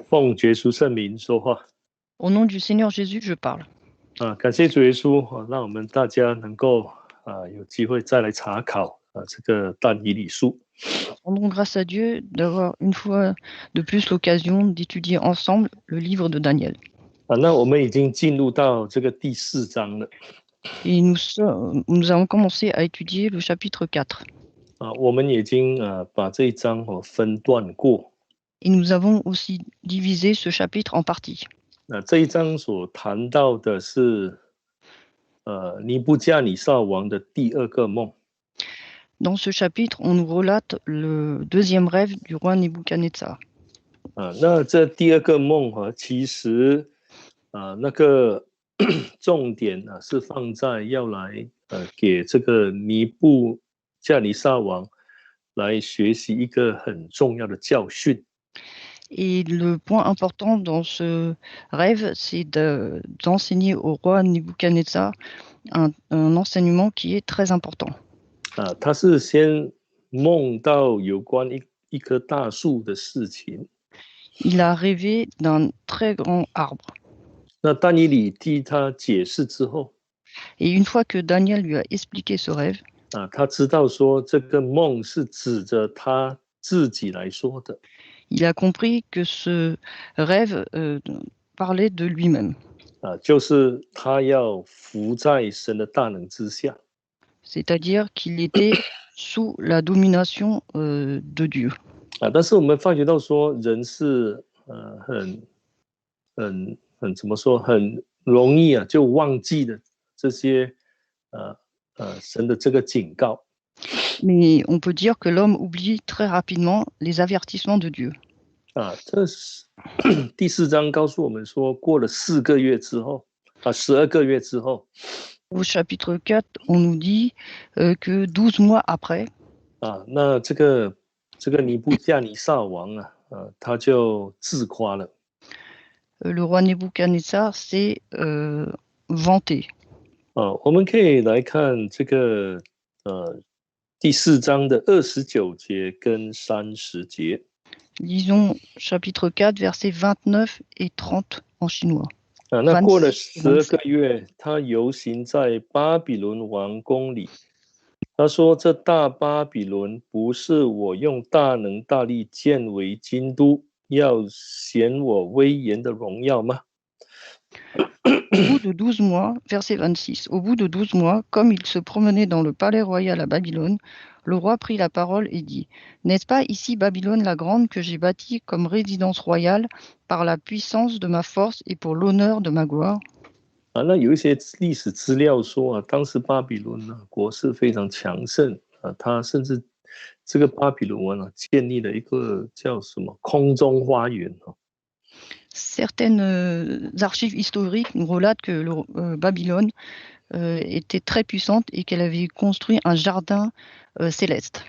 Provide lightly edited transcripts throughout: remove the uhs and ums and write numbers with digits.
奉耶稣圣名说话。Au nom du Seigneur Jésus, je parle. 感谢主耶稣，让我们大家能够有机会再来查考这个但以理书。Rendons grâce à Dieu d'avoir une fois de plus l'occasion d'étudier ensemble le livre de Daniel. 那我们已经进入到这个第4章了。Et nous avons commencé à étudier le chapitre 4. 我们已经把这一章分段过。Et nous avons aussi divisé ce chapitre en parties. 这一章所谈到的是尼布加尼撒王的第2个梦。Dans ce chapitre, on nous relate le deuxième rêve du roi Nebuchadnezzar. 那这第2个梦其实那个重点是放在要来给这个尼布加尼撒王来学习一个很重要的教训。Et le point important dans ce rêve, c'est d'enseigner au roi Nebuchadnezzar un enseignement qui est très important. 他是先梦到有关一棵大树的事情。Il a rêvé d'un très grand arbre. 那但以理替他解释之后， Et une fois que Daniel lui a expliqué ce rêve, 他知道说这个梦是指着他自己来说的。il a compris que ce rêve parlait de lui-même. 就是他要服在神的大能之下。C'est-à-dire qu'il était sous la domination de Dieu. 但是我们发觉到说，人是怎么说，很容易就忘记了这些神的这个警告。Mais on peut dire que l'homme oublie très rapidement les avertissements de Dieu. 这是第4章告诉我们说，过了4个月之后，12个月之后。Au chapitre 4, on nous dit que 12 mois après, 那这个尼布加尼撒王他就自夸了。le roi Nebuchadnezzar s'est vanté. 我们可以来看这个第4章的29节跟30节。Lisons chapitre 4, versets 29 et 30 en chinois. 那过了12个月，他游行在巴比伦王宫里。他说：“这大巴比伦不是我用大能大力建为京都，要显我威严的荣耀吗？” Au bout de 12 mois, verset 26, au bout de 12 mois, comme il se promenait dans le palais royal à Babylone, le roi prit la parole et dit, « N'est-ce pas ici Babylone la grande que j'ai bâtie comme résidence royale par la puissance de ma force et pour l'honneur de ma gloire ?» 那有一些历史资料说当时巴比伦国势非常强盛他甚至这个巴比伦王建立了一个叫什么空中花园。Certaines archives historiques nous relatent que Babylone était très puissante et qu'elle avait construit un jardin céleste.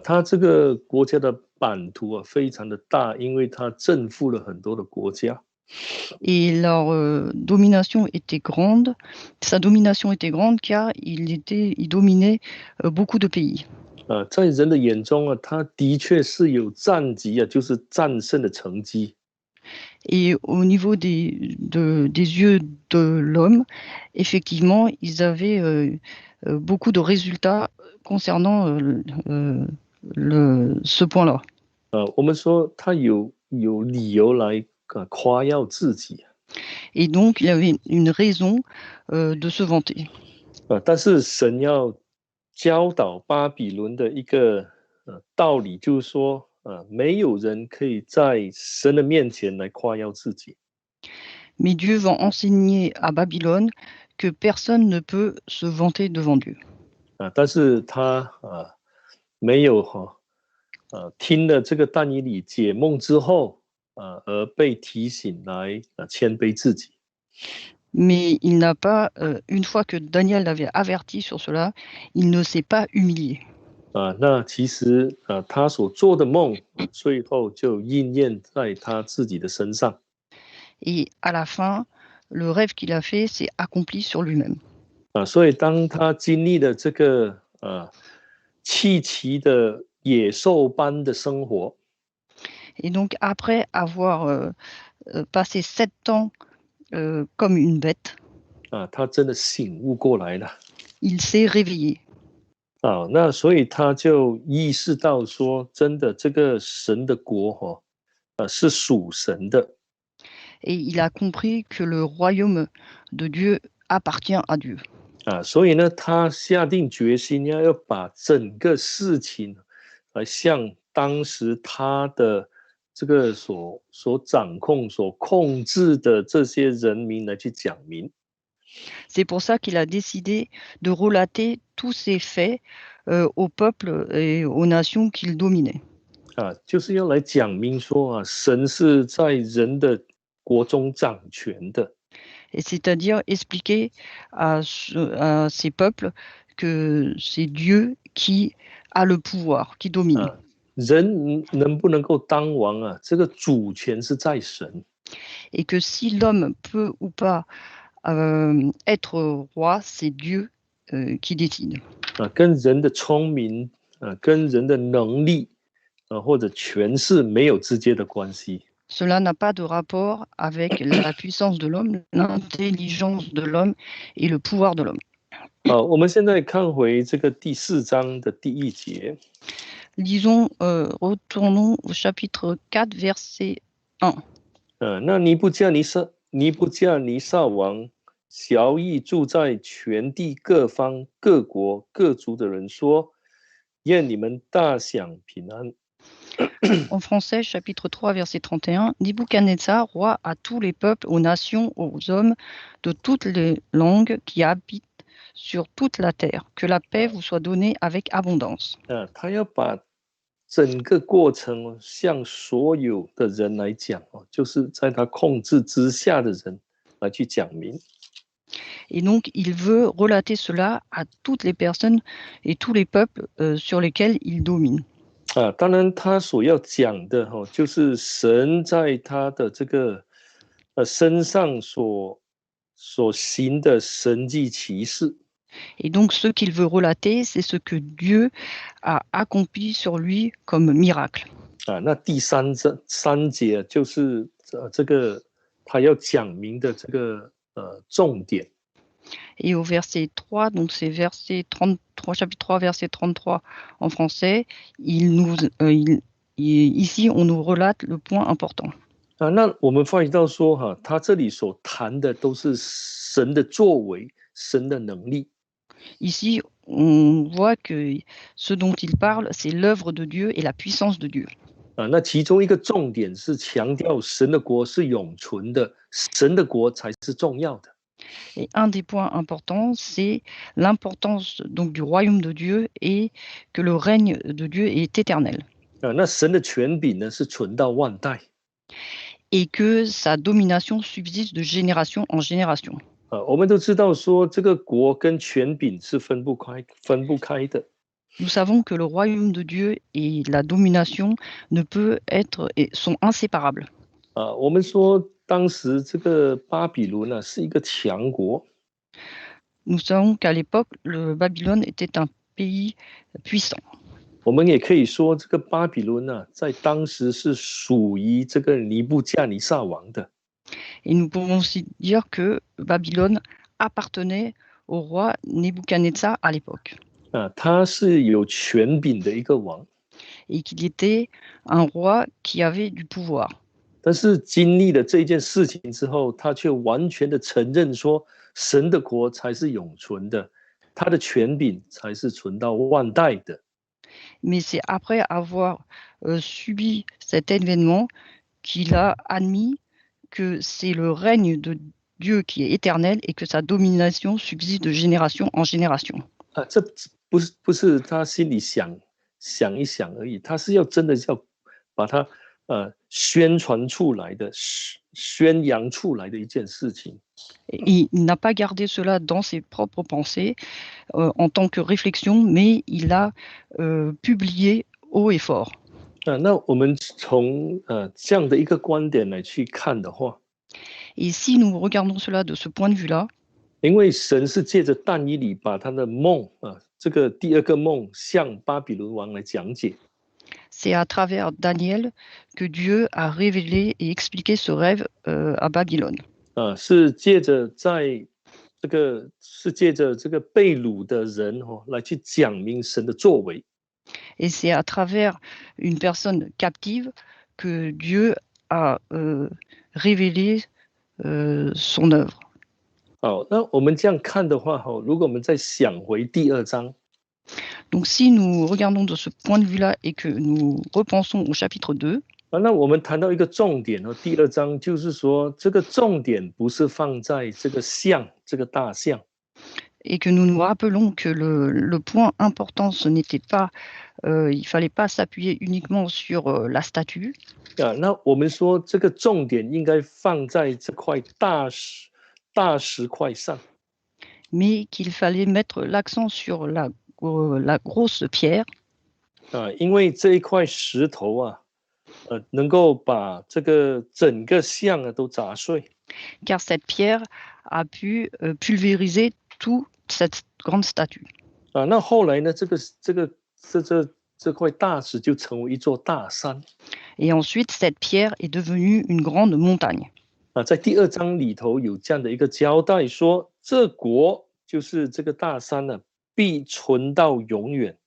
它这个国家的版图非常的大，因为它征服了很多的国家。Et leur domination était grande. Sa domination était grande car il dominait beaucoup de pays. 在人的眼中他的确是有战绩就是战胜的成绩。Et au niveau des yeux de l'homme, effectivement, ils avaient beaucoup de résultats concernant ce point-là. 我们说他有理由来夸耀自己。Et donc, il avait une raison de se vanter. 但是神要教导巴比伦的一个道理，就是说没有人可以在神的面前来夸耀自己。Mais Dieu va enseigner à Babylone que personne ne peut se vanter devant Dieu. 但是他没有听了这个但以理解梦之后而被提醒来谦卑自己。Mais il n'a pas, une fois que Daniel l'avait averti sur cela, il ne s'est pas humilié. 那其实他所做的梦最后就应验在他自己的身上。Et à la fin, le rêve qu'il a fait s'est accompli sur lui-même. 所以当他经历了这个戚其的野兽般的生活。Et donc, après avoir passé 7 ans comme une bête, 他真的醒悟过来了。il s'est réveillé. 那所以他就意识到说，真的这个神的国是属神的。Et il a compris que le royaume de Dieu appartient à Dieu. 所以呢，他下定决心要把整个事情来向当时他的这个所掌控、所控制的这些人民来去讲明。C'est pour ça qu'il a décidé de relater tous ces faits au peuple et aux nations qu'il dominait. 就是要来讲明说神是在人的国中掌权的。Et c'est-à-dire expliquer à ces peuples que c'est Dieu qui a le pouvoir, qui domine. 人能不能够当王这个主权是在神。Et que si l'homme peut ou pas être roi, c'est Dieu qui décide. 跟人的聪明跟人的能力或者权势没有直接的关系。Cela n'a pas de rapport avec la puissance de l'homme, l'intelligence de l'homme et le pouvoir de l'homme. 我们现在看回这个第4章的第1节。Lisons, retournons au chapitre 4, verset 1. 那尼布甲尼撒王晓谕住在全地各方各国各族的人说：愿你们大享平安。En français, chapitre 3, verset 31, Nebuchadnezzar, roi à tous les peuples, aux nations, aux hommes de toutes les langues qui habitent sur toute la terre. Que la paix vous soit donnée avec abondance. 他要把整个过程向所有的人来讲就是在他控制之下的人来去讲明。Et donc, il veut relater cela à toutes les personnes et tous les peuples sur lesquels il domine. 当然他所要讲的就是神在他的这个身上所行的神迹奇事。Et donc, ce qu'il veut relater, c'est ce que Dieu a accompli sur lui comme miracle. 那第3节就是这个他要讲明的这个重点。Et au verset 3, donc c'est verset 33, chapitre 3, verset 33 en français, ici on nous relate le point important. 那我们发现到说他这里所谈的都是神的作为，神的能力。Ici, on voit que ce dont il parle, c'est l'œuvre de Dieu et la puissance de Dieu. 那其中一个重点是强调神的国是永存的，神的国才是重要的。Et un des points importants, c'est l'importance donc du royaume de Dieu et que le règne de Dieu est éternel. 那神的权柄呢是存到万代。Et que sa domination subsiste de génération en génération. 我们都知道说这个国跟权柄是分不开的。Nous savons que le royaume de Dieu et la domination ne peut être et sont inséparables. 我们说当时这个巴比伦是一个强国。Nous savons qu'à l'époque, le Babylone était un pays puissant. 我们也可以说这个巴比伦在当时是属于这个尼布甲尼撒王的。Et nous pouvons aussi dire que Babylone appartenait au roi Nebuchadnezzar à l'époque. 他是有权柄的一个王。Et qu'il était un roi qui avait du pouvoir. 但是经历了这件事情之后，他却完全的承认说，神的国才是永存的，他的权柄才是存到万代的。Mais c'est après avoir subi cet événement qu'il a admis que c'est le règne de Dieu qui est éternel et que sa domination subsiste de génération en génération. 这不是他心里想一想而已，他是要真的要把它宣传出来的、宣扬出来的一件事情。Il n'a pas gardé cela dans ses propres pensées en tant que réflexion, mais il l'a publié haut et fort. 那我们从这样的一个观点来去看的话， Et si nous regardons cela de ce point de vue-là, 因为神是借着但以理把他的梦这个第二个梦向巴比伦王来讲解。C'est à travers Daniel que Dieu a révélé et expliqué ce rêve à Babylone. 是借着这个被掳的人来去讲明神的作为。Et c'est à travers une personne captive que Dieu a révélé son œuvre. 好，那我们这样看的话，如果我们再想回第二章， Donc si nous regardons de ce point de vue-là et que nous repensons au chapitre 2, 那我们谈到一个重点第二章就是说，这个重点不是放在这个像，这个大象， et que nous nous rappelons que le point important, ce n'était pas, il fallait pas s'appuyer uniquement sur la statue, 那我们说这个重点应该放在这块大石块上， mais qu'il fallait mettre l'accent sur la grosse pierre, 因为这一块石头能够把这个整个像都砸碎。 car cette pierre a pu pulvériser toute cette grande statue. 那后来呢，这块大石就成为一座大山。 Et ensuite, cette pierre est devenue une grande montagne. 在第二章里头有这样的一个交代，说这国就是这个大山必存到永远。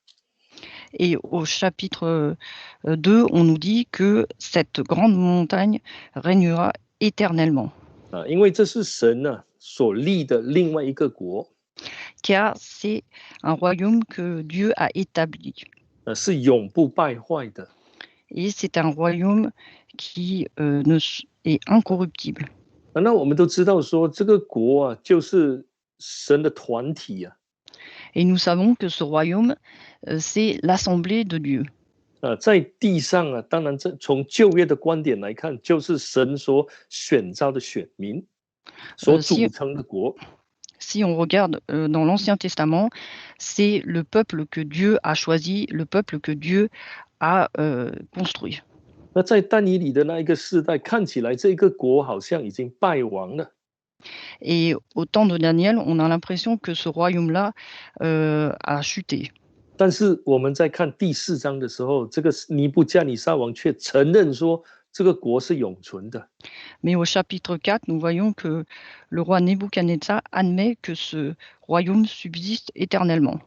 Et au chapitre 2, on nous dit que cette grande montagne régnera éternellement. 因为这是神所立的另外一个国， car c'est un royaume que Dieu a établi. 是永不败坏的。 Et c'est un royaume qui est incorruptible. 那我们都知道说，这个国就是神的团体。 Et nous savons que ce royaume, c'est l'assemblée de Dieu. 在地上当然从旧约的观点来看，就是神所选召的选民，所组成的国。 Si on regarde dans l'Ancien Testament, c'est le peuple que Dieu a choisi, le peuple que Dieu a construit. 那在但以理的那一个世代，看起来这个国好像已经败亡了。 Et au temps de Daniel, on a l'impression que ce royaume-là a chuté. 但是我们在看第4章的时候，这个尼布加尼撒王却承认说，这个国是永存的。 Mais au chapitre 4, nous voyons que le roi Nebuchadnezzar admet que ce royaume subsiste éternellement.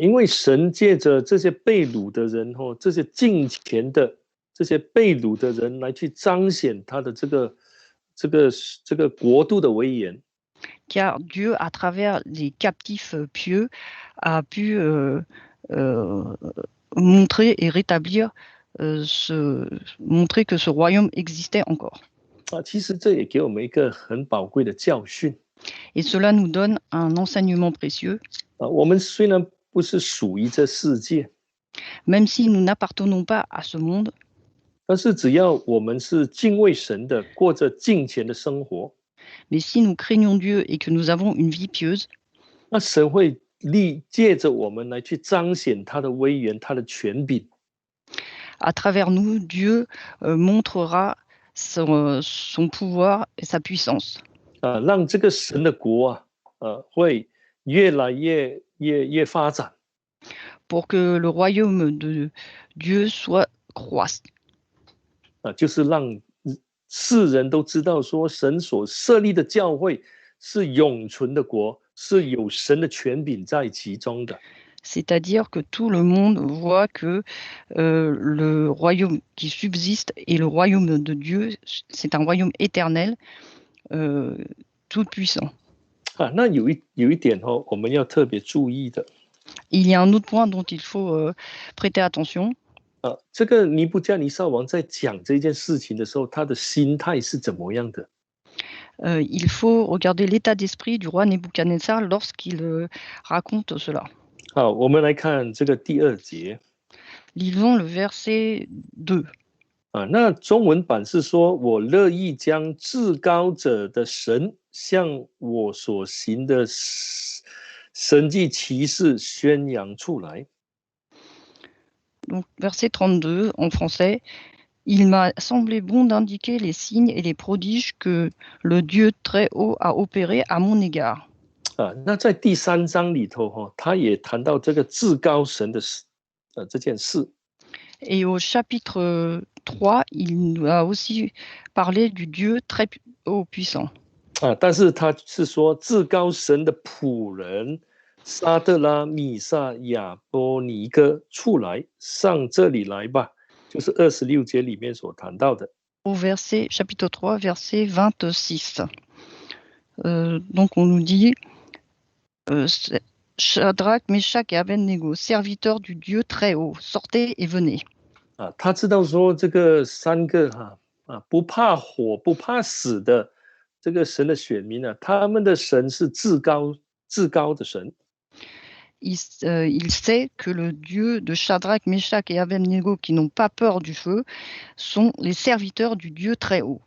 因为神借着这些被掳的人这些敬虔的这些被掳的人来去彰显他的这个国度的威严。 Car Dieu, à travers les captifs pieux, a pu montrer et rétablir, montrer que ce royaume existait encore. 其实这也给我们一个很宝贵的教训。 Et cela nous donne un enseignement précieux. 我们虽然不是属于这世界， même si nous n'appartenons pas à ce monde, 但是只要我们是敬畏神的，过着敬虔的生活， mais si nous craignons Dieu et que nous avons une vie pieuse, 那神会借着我们来去彰显他的威严，他的权柄。 à travers nous, Dieu montrera son pouvoir et sa puissance. 让这个神的国会越来越发展。 pour que le royaume de Dieu croisse. 就是让世人都知道说，神所设立的教会是永存的国，是有神的权柄在其中的。 C'est-à-dire que tout le monde voit que le royaume qui subsiste est le royaume de Dieu, c'est un royaume éternel, tout puissant. 那有一点我们要特别注意的。 Il y a un autre point dont il faut prêter attention. 这个尼布加尼撒王在讲这件事情的时候，他的心态是怎么样的？ Il faut regarder l'état d'esprit du roi Nebuchadnezzar lorsqu'il raconte cela. 好，我们来看这个第2节。 Lisons le verset 2. 那中文版是说，我乐意将至高者的神向我所行的神迹奇事宣扬出来。 Donc, verset 32 en français. Il m'a semblé bon d'indiquer les signes et les prodiges que le Dieu très haut a opérés à mon égard. 那在第3章里头他也谈到这个至高神的这件事。Et au chapitre 3, il nous a aussi parlé du Dieu très puissant. 但是他是说至高神的仆人沙德拉、米萨、亚波尼哥出来，上这里来吧，就是26节里面所谈到的。Au chapitre 3, verset 26. Donc on nous dit Shadrach, Meshach et Abednego, serviteurs du Dieu très haut, sortez et venez. 他知道说这个3个不怕火不怕死的这个神的选民他们的神是至高的神。Il sait que le Dieu de Shadrach, Meshach et Abednego, qui n'ont pas peur du feu, sont les serviteurs du Dieu très haut.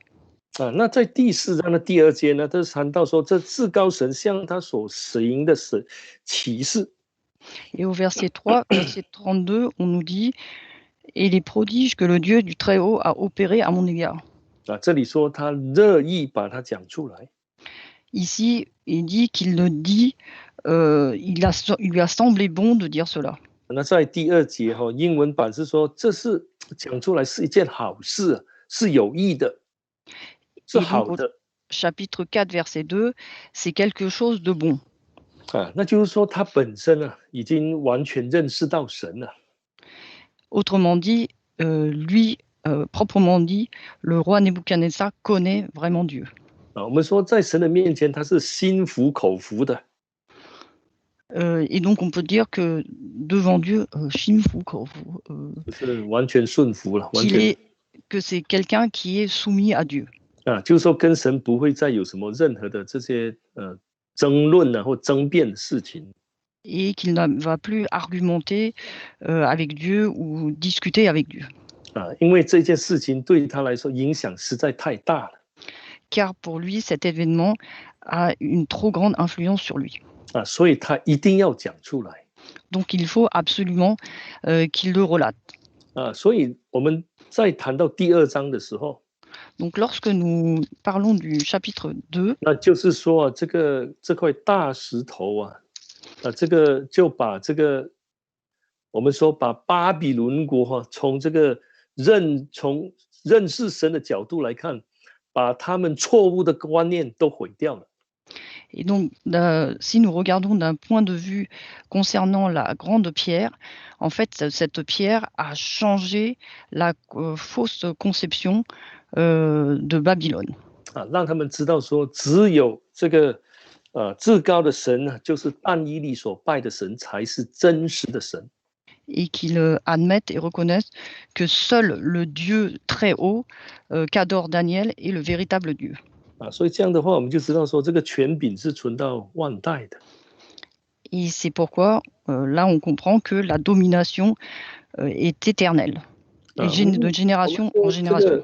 那在第4章的第2节呢，他谈到说这至高神向他所行的启示。Et au verset 3, verset 32, on nous dit et les prodiges que le Dieu du Très Haut a opérés à mon égard. 这里说他乐意把它讲出来。Ici, il dit qu'il le dit, il lui a semblé bon de dire cela. 那在第2节英文版是说这是讲出来是一件好事，是有益的，是好的。Chapitre 4, verset 2, c'est quelque chose de bon. 那就是说他本身已经完全认识到神了。Autrement dit, lui, proprement dit, le roi Nebuchadnezzar connaît vraiment Dieu. 我们说在神的面前他是心服口服的。Et donc on peut dire que devant Dieu, 心服口服, 就是完全顺服了，que c'est quelqu'un qui est soumis à Dieu. 就是说跟神不会再有什么任何的这些争论或争辩的事情。Et qu'il ne va plus argumenter avec Dieu ou discuter avec Dieu. 因为这件事情对他来说影响实在太大了。Car pour lui, cet événement a une trop grande influence sur lui. 所以他一定要讲出来。Donc il faut absolument qu'il le relate. 所以我们在谈到第2章的时候， Donc lorsque nous parlons du chapitre 2, 那就是说这块大石头这个就把这个我们说把巴比伦国从这个从认识神的角度来看，把他们错误的观念都毁掉了。Et donc, si nous regardons d'un point de vue concernant la grande pierre, en fait, cette pierre a changé la fausse conception de Babylone. 让他们知道说，只有这个至高的神就是但以理所拜的神，才是真实的神。Et qu'ils admettent et reconnaissent que seul le Dieu très haut qu'adore Daniel est le véritable Dieu. 所以这样的话，我们就知道说，这个权柄是存到万代的。Et c'est pourquoi, là, on comprend que la domination est éternelle, et de génération en génération.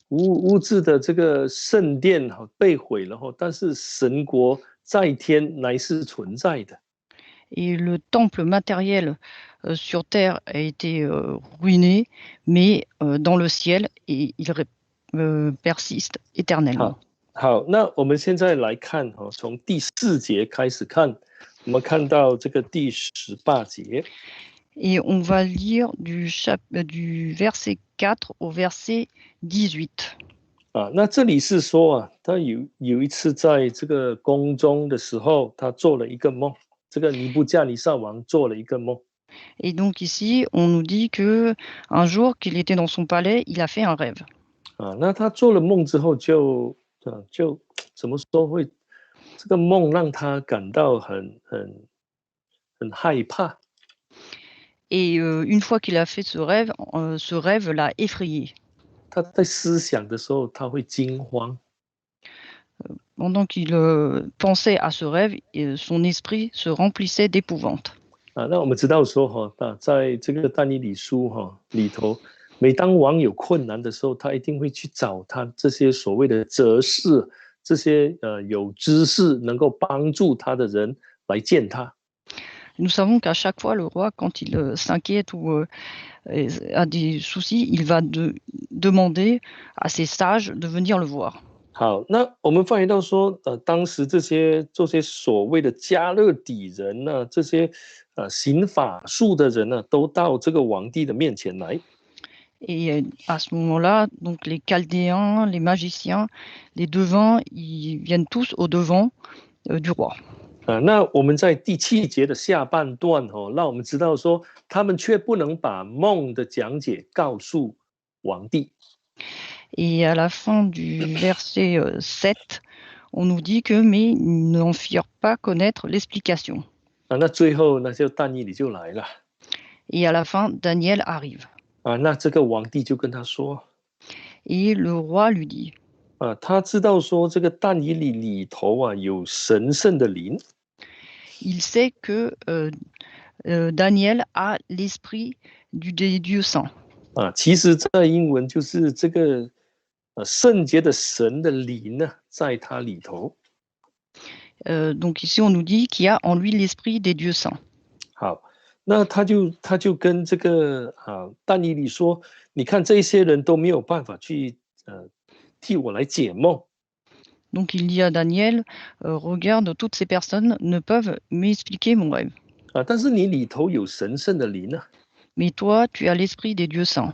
无知的这个圣殿被毁了但是神国在天乃是存在的。Et le temple matériel sur terre a été ruiné, mais dans le ciel, et il persiste éternellement. 好，那我们现在来看从第4节开始看，我们看到这个第18节。Et on va lire du verset 4 au verset 18. 那这里是说他有一次在这个宫中的时候，他做了一个梦。这个尼布甲尼撒王做了一个梦。Et donc ici, on nous dit que un jour qu'il était dans son palais, il a fait un rêve. 那他做了梦之后就怎么说会这个梦让他感到很害怕。Et une fois qu'il a fait ce rêve l'a effrayé. 他在思想的时候他会惊慌。Pendant qu'il pensait à ce rêve, son esprit se remplissait d'épouvante. 那我们知道说在这个但以理书里头，每当王有困难的时候，他一定会去找他这些所谓的哲士，这些有知识能够帮助他的人来见他。Nous savons qu'à chaque fois, le roi, quand il s'inquiète ou a des soucis, il va demander à ses sages de venir le voir. 好，那我们发现到说，当时这些所谓的加勒底人呢，这些行法术的人呢，都到这个王帝的面前来。Et à ce moment-là, donc les Chaldéens, les magiciens, les devins, ils viennent tous au devant du roi. 那我们在第7节的下半段让我们知道说，他们却不能把梦的讲解告诉王帝。Et à la fin du verset 7, on nous dit que mais ils n'en firent pas connaître l'explication. 那最后呢，就但以理就来了。Et à la fin, Daniel arrive. 那这个王帝就跟他说， Et le roi lui dit, 他知道说这个但以理里头有神圣的灵。 il sait que Daniel a l'esprit des dieux saints. 其实在英文就是这个圣洁的神的灵呢，在他里头。Donc ici, on nous dit qu'il y a en lui l'esprit des dieux saints. 好，那他就跟这个但以理说，你看这些人都没有办法去替我来解梦。 Donc il dit à Daniel, regarde, toutes ces personnes ne peuvent m'expliquer mon rêve. 但是你里头有神圣的灵啊。 Mais toi, tu as l'esprit des dieux saints.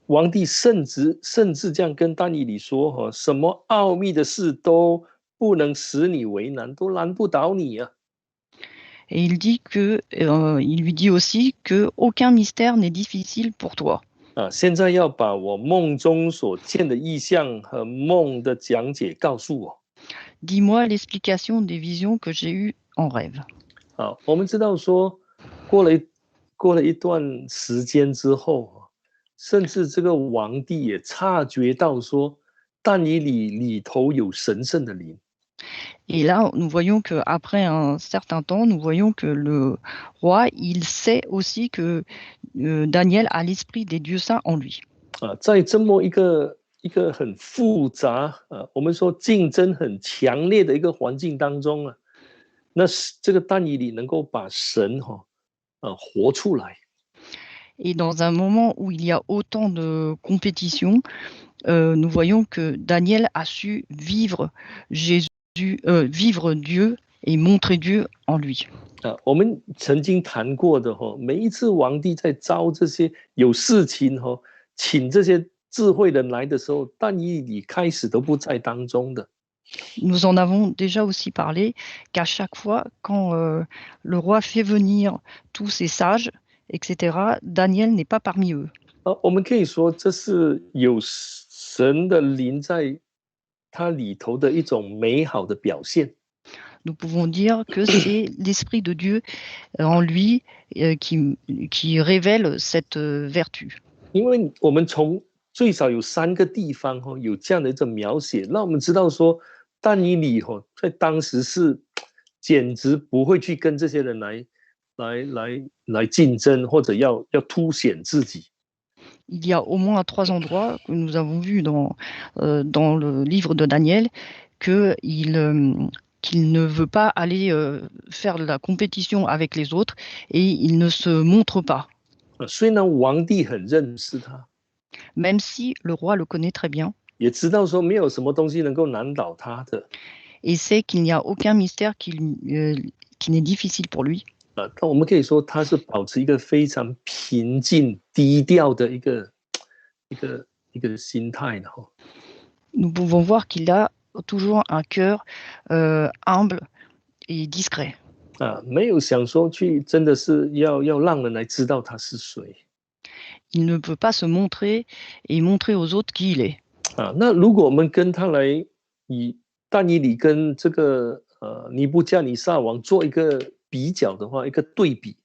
王帝甚至这样跟但以理说，什么奥秘的事都不能使你为难，都难不倒你啊。 Et il lui dit aussi que aucun mystère n'est difficile pour toi. 现在要把我梦中所见的意象和梦的讲解告诉我。 Dis-moi l'explication des visions que j'ai eues en rêve. 我们知道说，过了一段时间之后，甚至这个王帝也察觉到说，但以理里头有神圣的灵。 Et là, nous voyons qu'après un certain temps, nous voyons que le roi, il sait aussi que Daniel a l'esprit des dieux saints en lui. 在这么一个很复杂我们说竞争很强烈的一个环境当中那这个但以理能够把神活出来。 Et dans un moment où il y a autant de compétition, nous voyons que Daniel a su vivre vivre Dieu et montrer Dieu en lui. 我们曾经谈过的每一次王帝在招这些有事情请这些智慧人来的时候，但以理开始都不在当中的。 Nous en avons déjà aussi parlé, qu'à chaque fois, quand le roi fait venir tous ses sages, etc., Daniel n'est pas parmi eux. 我们可以说这是有神的灵在他里头的一种美好的表现。 Nous pouvons dire que c'est l'Esprit de Dieu en lui qui révèle cette vertu. 因为我们从最少有3个地方有这样的一种描写，让我们知道说，但以理在当时是简直不会去跟这些人来竞争，或者要凸显自己。 Il y a au moins 3 endroits que nous avons vus dans le livre de Daniel qu'il ne veut pas aller faire de la compétition avec les autres et il ne se montre pas. 虽然王帝很认识他， Même si le roi le connaît très bien 也知道说没有什么东西能够难倒他的， et sait qu'il n'y a aucun mystère qui n'est difficile pour lui. 但我们可以说他是保持一个非常平静低调的一个心态的。 Nous pouvons voir qu'il a toujours un cœur humble et discret. 没有想说去真的是要让人来知道他是谁。 Il ne peut pas se montrer et montrer aux autres qui il est. 那如果我们跟他来以但以理跟这个尼布加尼撒王做一个比较的话，一个对比。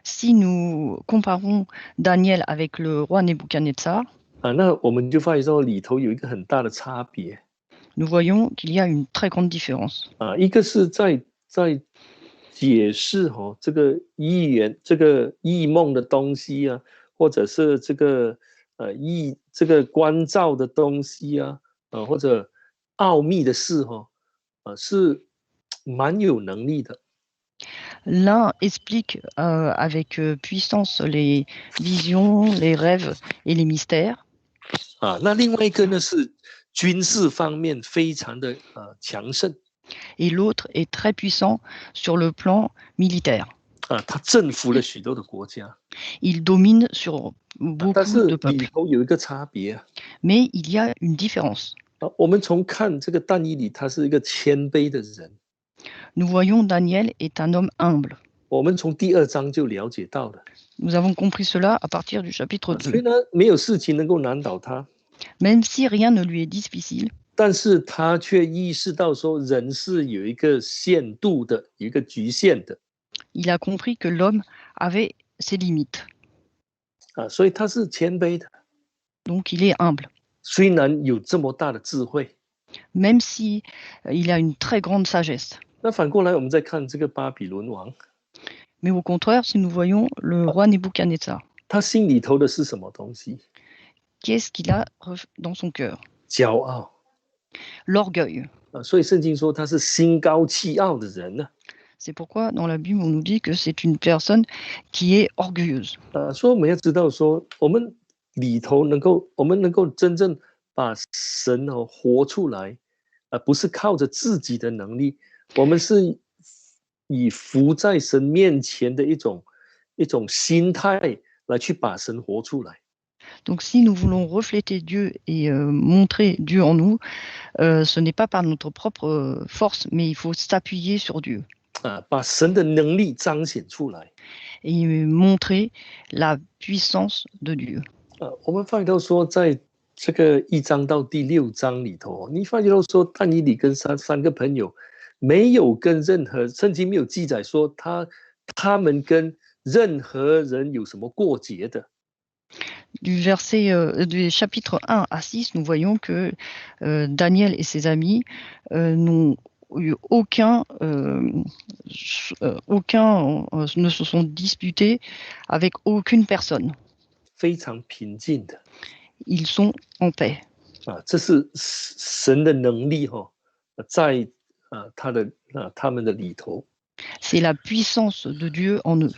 Si nous comparons Daniel avec le roi Nebuchadnezzar, 那我们就发现说里头有一个很大的差别。 nous voyons qu'il y a une très grande différence. 一个是在解释这个异梦的东西或者是这个关照的东西或者奥秘的事是蛮有能力的。 L'un explique avec puissance les visions, les rêves et les mystères. 那另外一个呢是军事方面非常的强盛。Et l'autre est très puissant sur le plan militaire. 他征服了许多的国家。Il domine sur 但 beaucoup 是 de 里 peuples. 头有一个差别啊。Mais il y a une différence. 我们从看这个但以理，他是一个谦卑的人。Nous voyons Daniel est un homme humble. 我们从第2章就了解到了。Nous avons compris cela à partir du chapitre 虽 2. 然没有事情能够难倒他， Même si rien ne lui est difficile, 但是他却意识到说，人是有一个限度的，有一个局限的。il a compris que l'homme avait ses limites. 所以他是谦卑的。Donc il est humble. 虽然有这么大的智慧， Même si il a une très grande sagesse. 那反过来我们再看这个巴比伦王， Mais au contraire, si nous voyons le roi Nebuchadnezzar, 他心里头的是什么东西？ qu'est-ce qu'il a dans son cœur? 骄傲。 L'orgueil. 所以圣经说他是心高气傲的人呢。 C'est pourquoi dans la Bible, on nous dit que c'est une personne qui est orgueilleuse. 所以我们要知道说，我们里头我们能够真正把神活出来，不是靠着自己的能力，我们是以服在神面前的一种心态来去把神活出来。 Donc si nous voulons refléter Dieu et montrer Dieu en nous, ce n'est pas par notre propre force, mais il faut s'appuyer sur Dieu. 把神的能力彰显出来。 Et montrer la puissance de Dieu. 我们发觉到说，在这个1章到第6章里头，你发觉到说，但以理跟三个朋友没有跟任何，圣经没有记载说他们跟任何人有什么过节的。 Du chapitre 1 à 6, nous voyons que Daniel et ses amis n'ont eu ne se sont disputés avec aucune personne. 非常平静的。 Ils sont en paix. 这是神的能力在他们的里头。 C'est la puissance de Dieu en eux.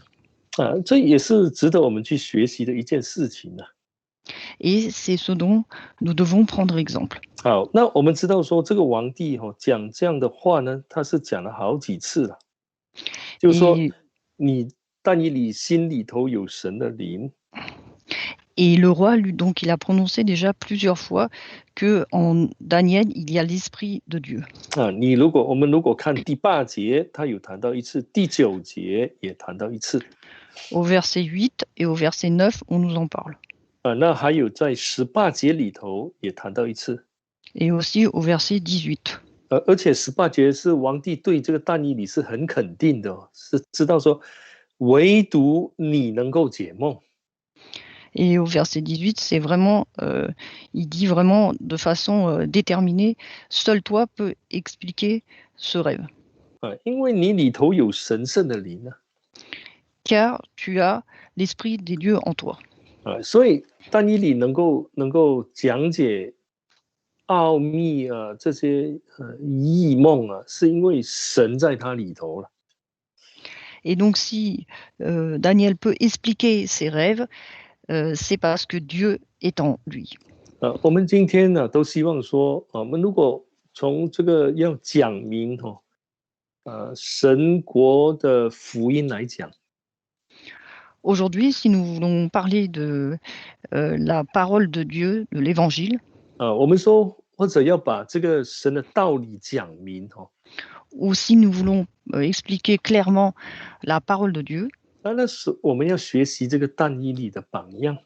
这也是值得我们去学习的一件事情呢。 Et c'est ce dont nous devons prendre exemple. 好，那我们知道说这个皇帝讲这样的话呢，他是讲了好几次了，就是说你但以理心里头有神的灵。 Et le roi, lui, donc, il a prononcé déjà plusieurs fois que en Daniel, il y a l'esprit de Dieu. 我们如果看第8节，他有谈到一次，第9节也谈到一次。 Au verset 8 et au verset 9, on nous en parle. 那还有在18节里头也谈到一次。 Et aussi au verset 18. 而且18节是皇帝对这个但以理是很肯定的，是知道说，唯独你能够解梦。 Et au verset 18, c'est vraiment, il dit vraiment de façon déterminée, seul toi peux expliquer ce rêve. 因为你里头有神圣的灵啊。 Car tu as l'esprit des dieux en toi. 所以但以理能够讲解奥秘这些异梦是因为神在他里头了。 Et donc si Daniel peut expliquer ses rêves, c'est parce que Dieu est en lui. 我们今天呢都希望说，我们如果从这个要讲明神国的福音来讲。 Aujourd'hui, si nous voulons parler de la parole de Dieu, de l'évangile, 我们说或者要把这个神的道理讲明ou si nous voulons expliquer clairement la parole de Dieu, 那是我们要学习这个但以理的榜样。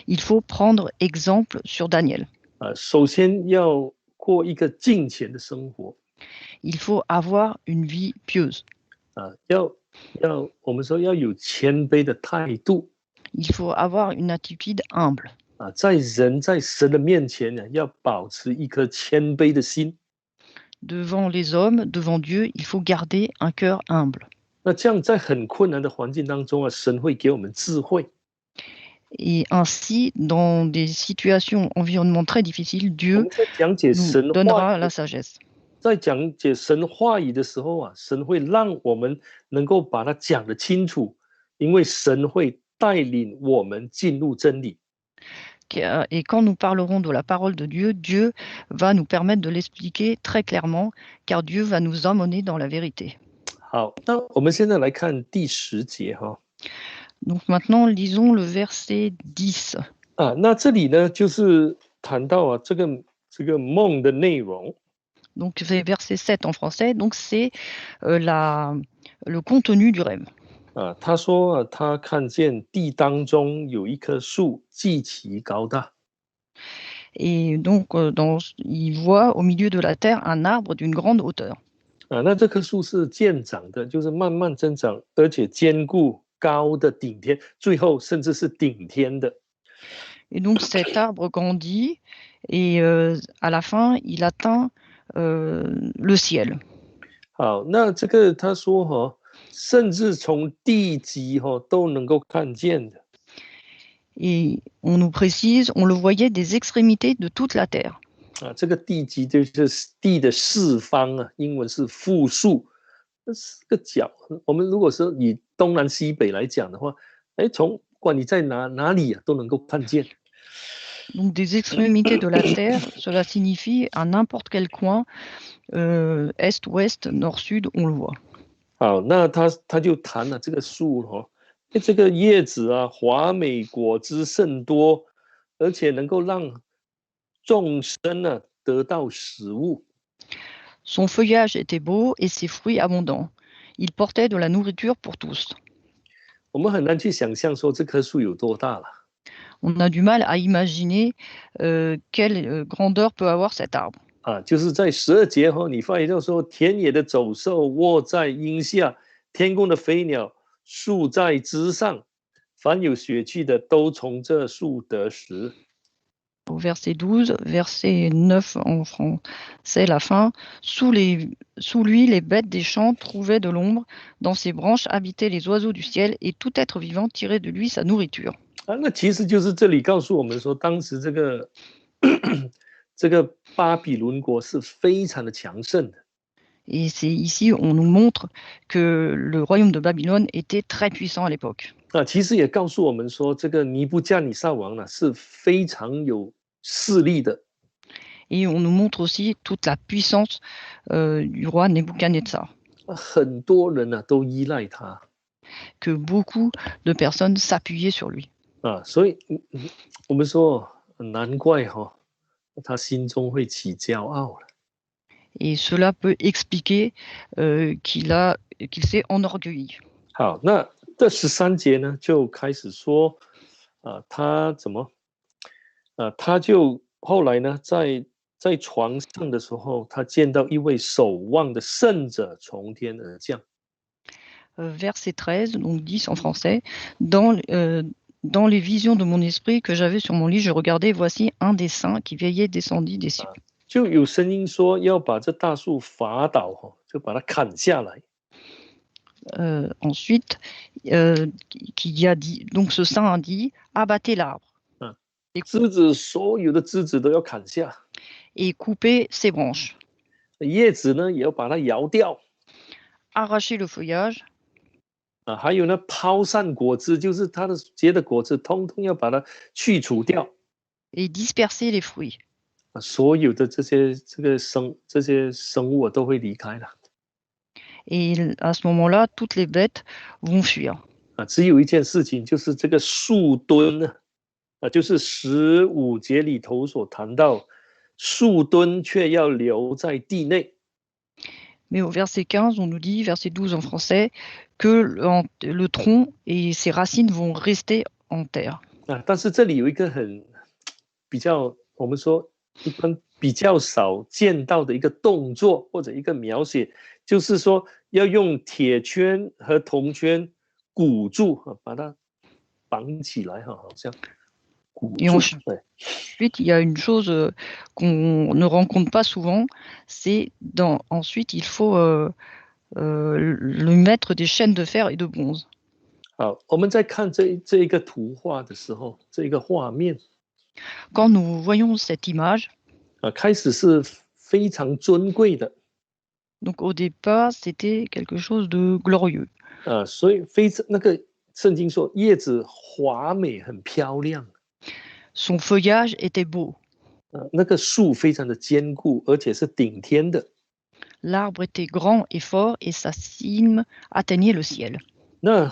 il faut prendre exemple sur Daniel. 首先要过一个敬虔的生活。 Il faut avoir une vie pieuse. 我们说要有谦卑的态度。 Il faut avoir une attitude humble. 在神的面前呢，要保持一颗谦卑的心。 Devant les hommes, devant Dieu, il faut garder un cœur humble. 那这样在很困难的环境当中神会给我们智慧。 Et ainsi, dans des situations environnement très difficiles, Dieu 在讲解 nous 神 donnera 话 la sagesse. 在讲解神话语的时候神会让我们能够把它讲得清楚，因为神会带领我们进入真理。Et quand nous parlerons de la parole de Dieu, Dieu va nous permettre de l'expliquer très clairement, car Dieu va nous emmener dans la vérité. 好，那我们现在来看第10节哈。Donc maintenant, lisons le verset 10. 啊，那这里呢，就是谈到啊，这个梦的内容。Donc c'est verset 7 en français. Donc c'est le contenu du rêve. 啊，他说啊，他看见地当中有一棵树，极其高大。Et donc il voit au milieu de la terre un arbre d'une grande hauteur. 啊，那这棵树是渐长的，就是慢慢增长，而且坚固、高的顶天，最后甚至是顶天的。Et donc cet arbre grandit et à la fin, il atteint le ciel. 好，那这个他说哈，甚至从地极哈都能够看见的。Et on nous précise, on le voyait des extrémités de toute la terre. 啊，这个地极就是地的四方啊，英文是复数，那4个角。我们如果说以东南西北来讲的话，从不管你在哪里啊，都能够看见。Donc des extrémités de la terre, cela signifie à n'importe quel coin, est, ouest, nord, sud, on le voit. 好，那他就谈了这个树哈，这个叶子啊，华美，果汁甚多，而且能够让众生呢得到食物。Son feuillage était beau et ses fruits abondants. Il portait de la nourriture pour tous. 我们很难去想象说这棵树有多大了。On a du mal à imaginer quelle grandeur peut avoir cet arbre. 啊，就是在12节后，你发现就说田野的走兽卧在荫下，天空的飞鸟宿在枝上，凡有血气的都从这树得食。Au verset 12, verset 9 en français, la fin. Sous lui, les bêtes des champs trouvaient de l'ombre. Dans ses branches habitaient les oiseaux du ciel et tout être vivant tirait de lui sa nourriture. 啊，那其实就是这里告诉我们说，当时这个这个巴比伦国是非常的强盛的。Et c'est ici on nous montre que le royaume de Babylone était très puissant à l'époque. 啊，其实也告诉我们说，这个尼布加尼撒王呢是非常有势力的。Et on nous montre aussi toute la puissance du roi Nebuchadnezzar. 很多人呢都依赖他。Que beaucoup de personnes s'appuyaient sur lui. 啊，所以我们说难怪哈，他心中会起骄傲了。Et cela peut expliquer qu'il s'est enorgueilli. 好，那这13节呢，就开始说，他怎么，他就后来呢，在床上的时候，他见到一位守望的圣者从天而降。Verset 13, donc 10 en français. Dans les visions de mon esprit que j'avais sur mon lit, je regardais, voici un des saints qui veillait descendit des cieux. 就有声音说要把这大树伐倒哈，就把它砍下来。Ensuite, qui a dit, donc ce saint a dit, abattez l'arbre. 枝子所有的枝子都要砍下。Et coupez ses branches. 叶子呢，也要把它摇掉。Arracher le feuillage. 还有呢，抛散果汁，就是它的结的果子，通通要把它去除掉。Et disperser les fruits. 所有的这些生物都会离开了。Et à ce moment-là, toutes les bêtes vont fuir. 只有一件事情，就是这个树墩呢，就是15节里头所谈到，树墩却要留在地内。Mais au verset 15, on nous dit, verset 12 en français, que le tronc et ses racines vont rester en terre. 但是这里有一个比较，我们说一般比较少见到的一个动作或者一个描写，就是说要用铁圈和铜圈箍住，把它绑起来，好像箍住。Ensuite, il y a une chose qu'on ne rencontre pas souvent, c'est ensuite il faut lui mettre des chaînes de fer et de bronze. 好，我们在看这一个图画的时候，这一个画面。Quand nous voyons cette image, 开始是非常尊贵的。Donc au départ, c'était quelque chose de glorieux. 所以那个圣经说叶子华美很漂亮。Son feuillage était beau. 那个树非常的坚固，而且是顶天的。 L'arbre était grand et fort et sa cime atteignait le ciel. 那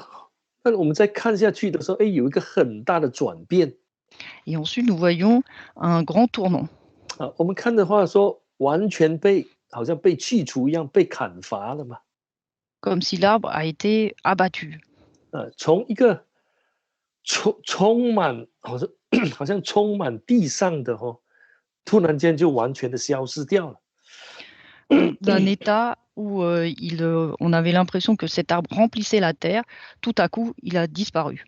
我们再看下去的时候，哎，有一个很大的转变 Et ensuite, nous voyons un grand tournant, 啊。我们看的话说，完全好像被去除一样，被砍伐了嘛。 comme si l'arbre a été abattu. 从一个充满好像充满地上的突然间就完全的消失掉了。D'un état où on avait l'impression que cet arbre remplissait la terre, tout à coup, il a disparu.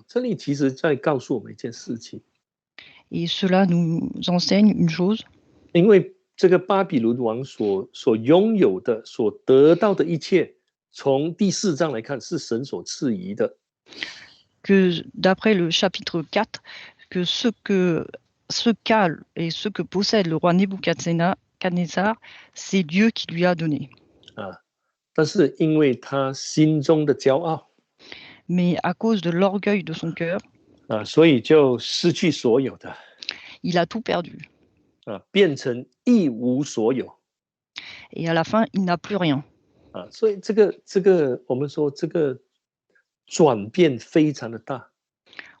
这里其实在告诉我们一件事情， Et cela nous enseigne une chose, 因为这个巴比伦王所拥有的、所得到的一切，从第4章来看是神所赐予的。 que d'après le chapitre 4, que ce qu'a et ce que possède le roi Nebuchadnezzar, c'est Dieu qui lui a donné. 但是因为他心中的骄傲 Mais à cause de l'orgueil de son cœur, 所以就失去所有的 il a tout perdu. 变成一无所有 Et à la fin, il n'a plus rien. 所以这个我们说这个转变非常的大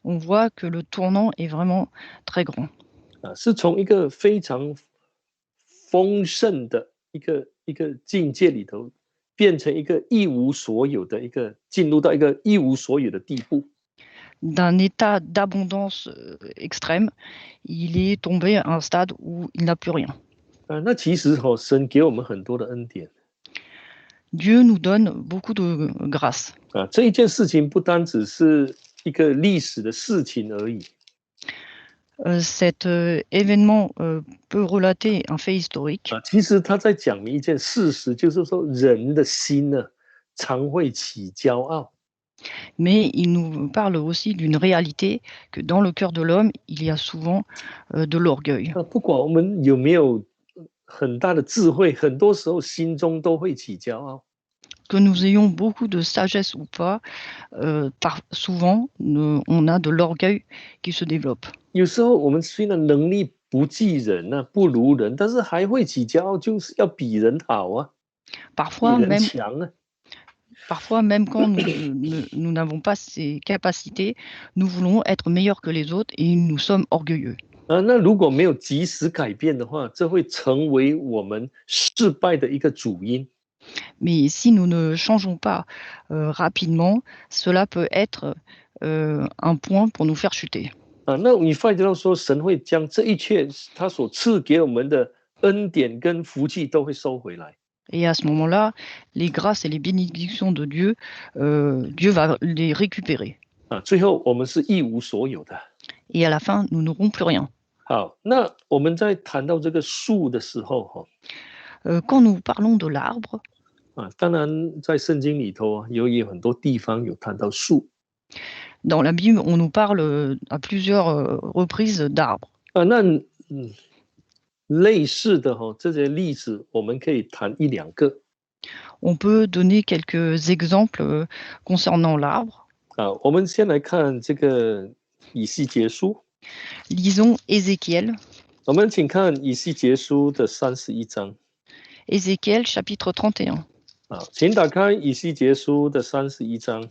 On voit que le tournant est vraiment très grand. 是从一个非常丰盛的一个境界里头，变成一个一无所有的进入到一个一无所有的地步。 D'un état d'abondance extrême, il est tombé à un stade où il n'a plus rien. 那其实神给我们很多的恩典 Dieu nous donne beaucoup de grâce. 这一件事情不单只是一个历史的事情而已。 Cet événement peut relater un fait historique, 其实他在讲明一件事实，就是说人的心呢，常会起骄傲。 mais il nous parle aussi d'une réalité que dans le cœur de l'homme, il y a souvent de l'orgueil. 不管我们有没有很大的智慧，很多时候心中都会起骄傲。 Que nous ayons beaucoup de sagesse ou pas, souvent, on a de l'orgueil qui se développe. 有时候我们虽然能力不及人不如人，但是还会起骄傲，就是要比人好啊，比 Parfois 人 même, 强啊。 parfois, même quand nous n'avons pas ces capacités, nous voulons être meilleurs que les autres et nous sommes orgueilleux. 那如果没有及时改变的话，这会成为我们失败的一个主因。 Mais si nous ne changeons pas rapidement, cela peut être un point pour nous faire chuter. 那你发觉到说，神会将这一切他所赐给我们的恩典跟福气都会收回来。 Et à ce moment-là, les grâces et les bénédictions de Dieu, Dieu va les récupérer. 最后我们是一无所有的。 Et à la fin, nous n'aurons plus rien. 好，那我们在谈到这个树的时候， quand nous parlons de l'arbre, 当然在圣经里头有很多地方有谈到树。 dans la Bible, on nous parle à plusieurs reprises d'arbres. 那类似的这些例子，我们可以谈一两个。 On peut donner quelques exemples concernant l'arbre. 我们先来看这个以西结书。 Lisons Ézéchiel. 我们请看以西结书的31章。 Ézéchiel chapitre 31. 请打开以西结书的31章。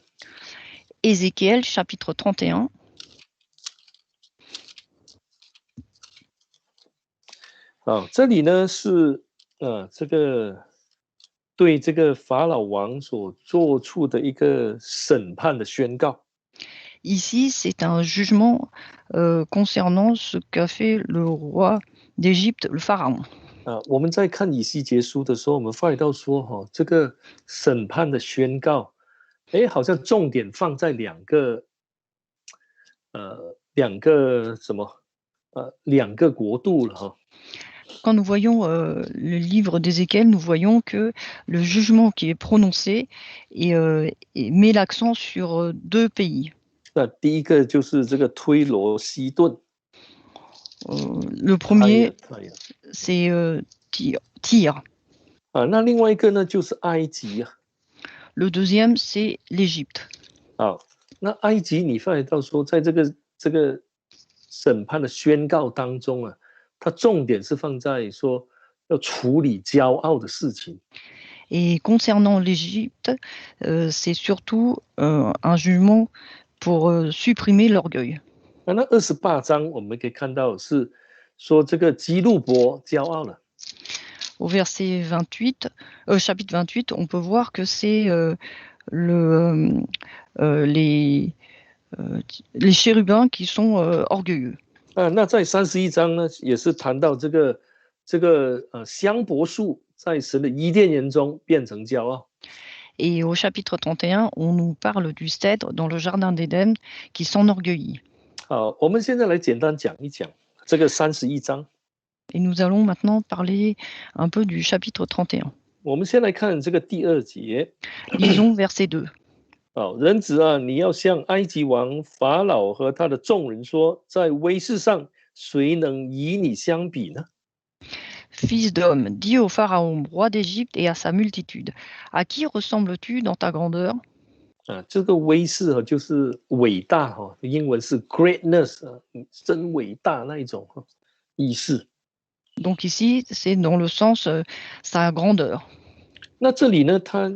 Ézéchiel chapitre 31. 这里呢是这个对这个法老王所做出的一个审判的宣告。 Ici, c'est un jugement concernant ce qu'a fait le roi d'Égypte, le pharaon. 我们在看以西结书的时候，我们发觉到说这个审判的宣告，好像重点放在两个国度了。 Quand nous voyons le livre d'Ézéchiel, nous voyons que le jugement qui est prononcé met l'accent sur deux pays. 第一个就是这个推罗西顿。 Le premier, c'est Tyr. 那另外一个呢就是埃及。 Le deuxième, c'est l'Égypte. 那埃及你发觉到说，在这个审判的宣告当中啊，它重点是放在说要处理骄傲的事情。Et concernant l'Égypte, c'est surtout un jugement pour supprimer l'orgueil. 那28章我们可以看到是说这个基路伯骄傲了。Au verset 28, chapitre 28, on peut voir que c'est le, les, les chérubins qui sont orgueilleux. 那在31章呢，也是谈到这个香柏树在神的伊甸园中变成骄傲。Et au chapitre 31, on nous parle du cèdre dans le jardin d'Éden qui s'enorgueillit. 好，我们现在来简单讲一讲这个31章。Et nous allons maintenant parler un peu du chapitre 31. 我们先来看这个第2节。Lisons verset 2. 好，人子啊，你要向埃及王法老和他的众人说，在威势上，谁能与你相比呢？ Fils d'homme, dis au Pharaon, roi d'Égypte, et à sa multitude, à qui ressembles-tu dans ta grandeur? 这个威势啊，就是伟大哈，英文是 greatness 啊，真伟大那一种意思。Donc ici, c'est dans le sens sa grandeur. 那这里呢，他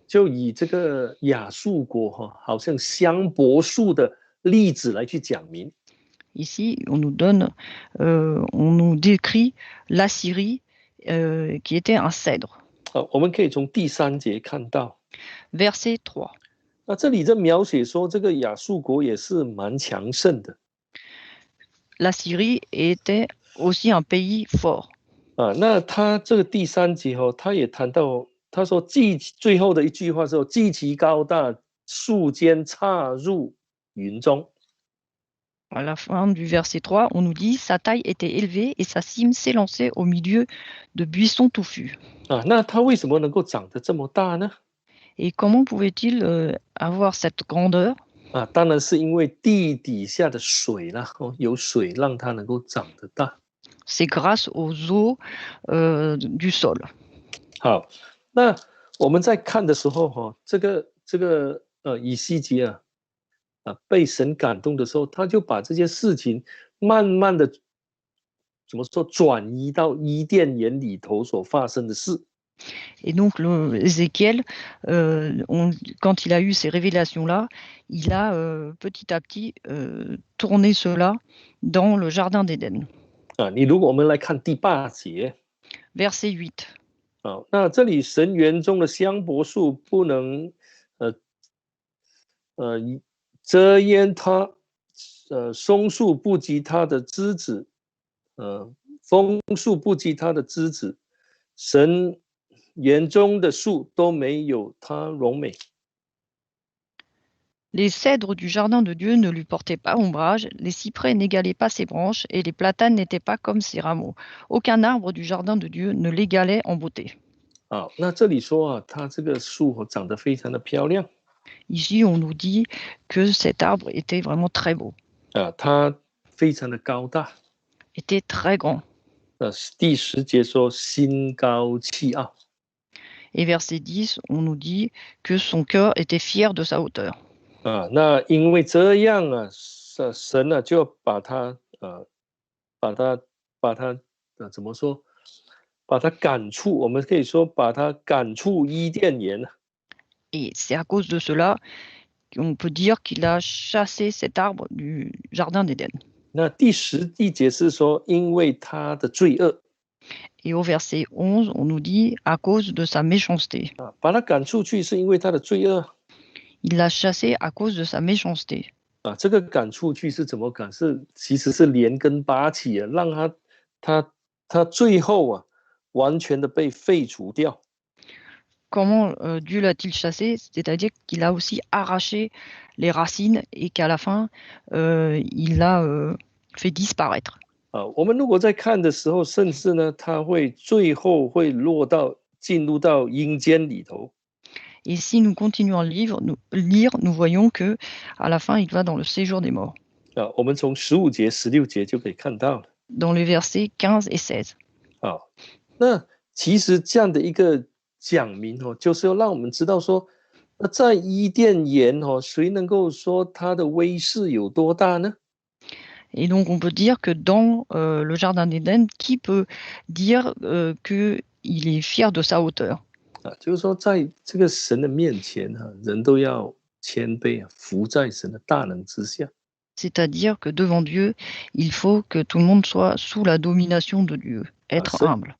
就以这个亚述国哈，好像香柏树的例子来去讲明。Ici, on nous décrit l'Assyrie qui était un cèdre. 好，我们可以从第3节看到。Verset 3. 那这里在描写说，这个亚述国也是蛮强盛的。La Syrie était aussi un pays fort. 那他这个第3节他也谈到，他说最后的一句话说，极其高大，树间插入云中。À la fin du verset 3, on nous dit sa taille était élevée et sa cime s'élançait au milieu de buissons touffus. 那他为什么能够长得这么大呢？ Et comment pouvait-il avoir cette grandeur? 当然是因为地底下的水啦，有水让它能够长得大。C'est grâce aux eaux du sol. 好，那我们在看的时候这个以西结被神感动的时候，他就把这些事情慢慢的怎么说转移到伊甸园里头所发生的事。Et donc Ézéchiel, quand il a eu ces révélations-là, il a petit à petit tourné cela dans le jardin d'Éden. 你如果我们来看第8节 Verset 8. 那这里神园中的香柏树不能遮掩它，松树不及它的枝子，枫树不及它的枝子，神园中的树都没有它荣美。 Les cèdres du jardin de Dieu ne lui portaient pas ombrage, les cyprès n'égalaient pas ses branches, et les platanes n'étaient pas comme ses rameaux. Aucun arbre du jardin de Dieu ne l'égalait en beauté. 那这里说它这个树长得非常的漂亮。 Ici, on nous dit que cet arbre était vraiment très beau. 它非常的高大。 Était très grand. 第10节说心高气傲。 Et verset 10, on nous dit que son cœur était fier de sa hauteur. 那因为这样神就把他怎么说？把他赶出，我们可以说把他赶出伊甸园。 Et c'est à cause de cela qu'on peut dire qu'il a chassé cet arbre du jardin d'Éden. 那第11节是说，因为他的罪恶。 Et au verset 11, on nous dit à cause de sa méchanceté. 把他赶出去是因为他的罪恶。 Il l'a chassé à cause de sa méchanceté. 这个赶出去是怎么赶？其实是连根拔起让他最后完全的被废除掉。 Comment Dieu l'a-t-il chassé? C'est-à-dire qu'il a aussi arraché les racines et qu'à la fin, il l'a fait disparaître. 我们如果在看的时候，甚至呢，他会最后会进入到阴间里头。 Et si nous continuons à lire, nous voyons que à la fin, il va dans le séjour des morts. 我们从15节、16节就可以看到了。 Dans les versets 15 et 16. 那其实这样的一个讲明就是要让我们知道说，在伊甸园谁能够说他的威势有多大呢？ Et donc on peut dire que dans le jardin d'Éden, qui peut dire qu'il est fier de sa hauteur? 就是说在这个神的面前人都要谦卑服在神的大能之下。C'est-à-dire que devant Dieu, il faut que tout le monde soit sous la domination de Dieu, être 神 humble.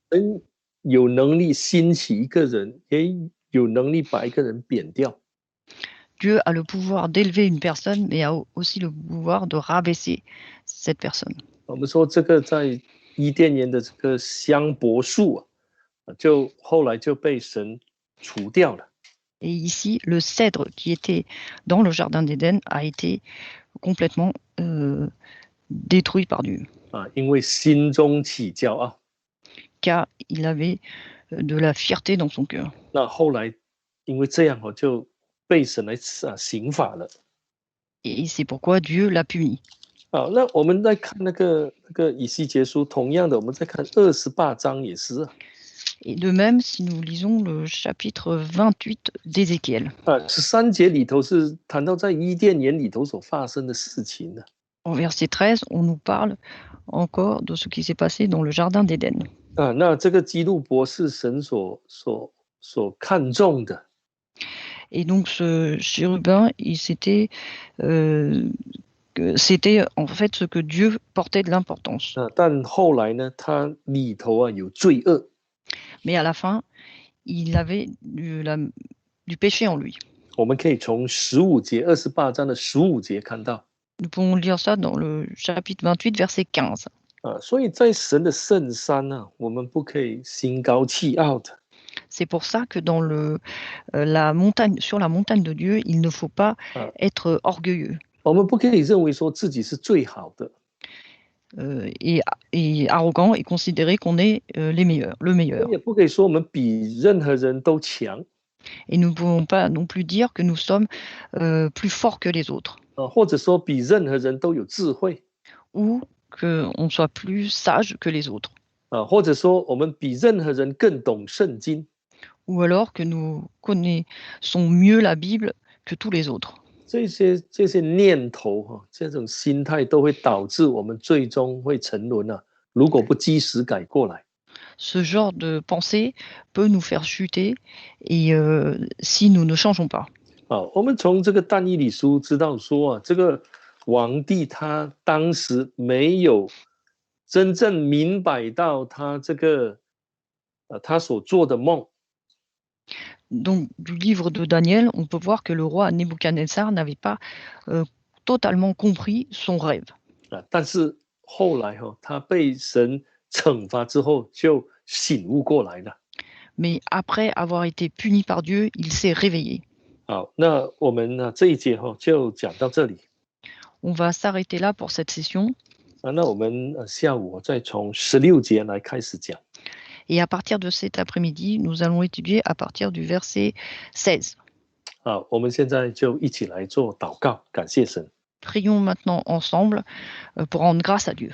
有能力兴起一个人，也有能力把一个人贬掉。Dieu a le pouvoir d'élever une personne, mais a aussi le pouvoir de rabaisser cette personne. 我们说这个在伊甸园的这个香柏树就后来就被神除掉了。Et ici, le cèdre qui était dans le jardin d'Éden a été complètement détruit par Dieu, 因为心中起骄傲。car il avait de la fierté dans son cœur. 那后来因为这样就被神来刑罚了。Et c'est pourquoi Dieu l'a puni. 那我们在看那个以西结书，同样的，我们在看28章也是。Et de même, si nous lisons le chapitre 28 d'Ézéchiel. 13节里头是谈到在伊甸园里头所发生的事情的。En verset 13, on nous parle encore de ce qui s'est passé dans le jardin d'Éden. 那这个基路伯是神所看重的。Et donc ce chérubin, c'était en fait ce que Dieu portait de l'importance. 但后来呢，它里头有罪恶。Mais à la fin, il avait du péché en lui. 我们可以从15节28章的15节看到。Nous pouvons lire ça dans le chapitre 28, verset 15. 所以在神的圣山我们不可以心高气傲的。C'est pour ça que dans la montagne, sur la montagne de Dieu, il ne faut pas être orgueilleux. 我们不可以认为说自己是最好的。et arrogant et considérer qu'on est le meilleur. 也不可以说我们比任何人都强。Et nous ne pouvons pas non plus dire que nous sommes plus forts que les autres. 或者说比任何人都有智慧。Ou qu'on soit plus sage que les autres. 或者说我们比任何人更懂圣经。Ou alors que nous connaissons mieux la Bible que tous les autres. 这些念头这种心态都会导致我们最终会沉沦如果不及时改过来。Ce genre de pensée peut nous faire chuter et si nous ne changeons pas. 我们从这个但以理书知道说这个皇帝他当时没有真正明白到他这个他所做的梦。Donc, du livre de Daniel, on peut voir que le roi Nebuchadnezzar n'avait pas totalement compris son rêve. 但是后来他被神惩罚之后就醒悟过来了。Mais après avoir été puni par Dieu, il s'est réveillé. 好，那我们这一节就讲到这里。On va s'arrêter là pour cette session. 那我们下午再从16节来开始讲。Et à partir de cet après-midi, nous allons étudier à partir du verset 16. 好，我们现在就一起来做祷告，感谢神。Prions maintenant ensemble pour rendre grâce à Dieu.